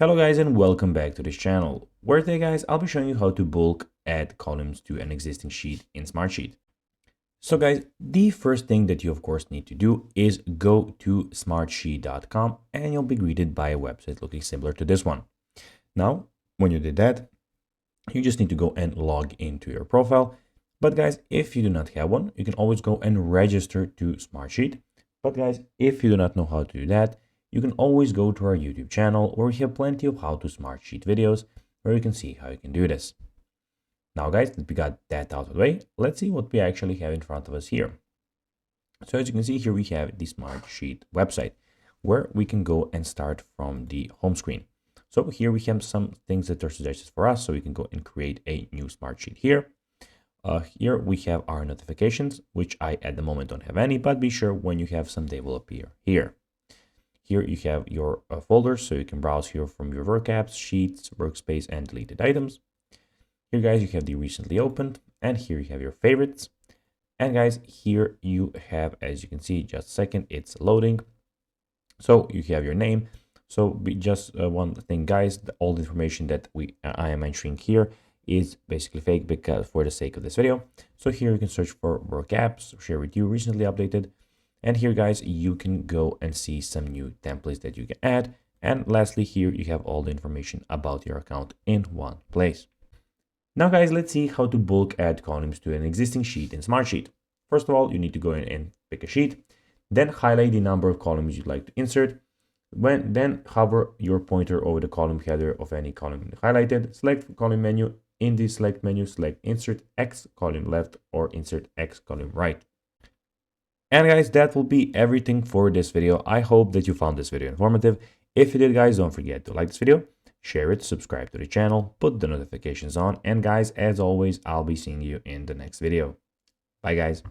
Hello guys and welcome back to this channel, where today guys I'll be showing you how to bulk add columns to an existing sheet in Smartsheet. So guys, the first thing that you of course need to do is go to smartsheet.com and you'll be greeted by a website looking similar to this one. Now, when you did that, you just need to go and log into your profile. But guys, if you do not have one, you can always go and register to Smartsheet. But guys, if you do not know how to do that, you can always go to our YouTube channel where we have plenty of how to Smartsheet videos where you can see how you can do this. Now guys, that we got that out of the way, let's see what we actually have in front of us here. So as you can see here, we have the Smartsheet website where we can go and start from the home screen. So here we have some things that are suggested for us. So we can go and create a new Smartsheet here. Here we have our notifications, which I at the moment don't have any, but be sure when you have some, they will appear here. Here you have your folders, so you can browse here from your work apps, sheets, workspace, and deleted items. Here guys, you have the recently opened, and here you have your favorites. And guys, here you have, as you can see, just a second, it's loading. So you have your name. So just one thing guys, all the information that I am entering here is basically fake because for the sake of this video. So here you can search for work apps, share with you, recently updated. And here guys, you can go and see some new templates that you can add. And lastly, here you have all the information about your account in one place. Now guys, let's see how to bulk add columns to an existing sheet in Smartsheet. First of all, you need to go in and pick a sheet, then highlight the number of columns you'd like to insert. Then hover your pointer over the column header of any column highlighted, select column menu. In the select menu, select insert X column left or insert X column right. And guys, that will be everything for this video. I hope that you found this video informative. If you did guys, don't forget to like this video, share it, subscribe to the channel, put the notifications on. And guys, as always, I'll be seeing you in the next video. Bye guys.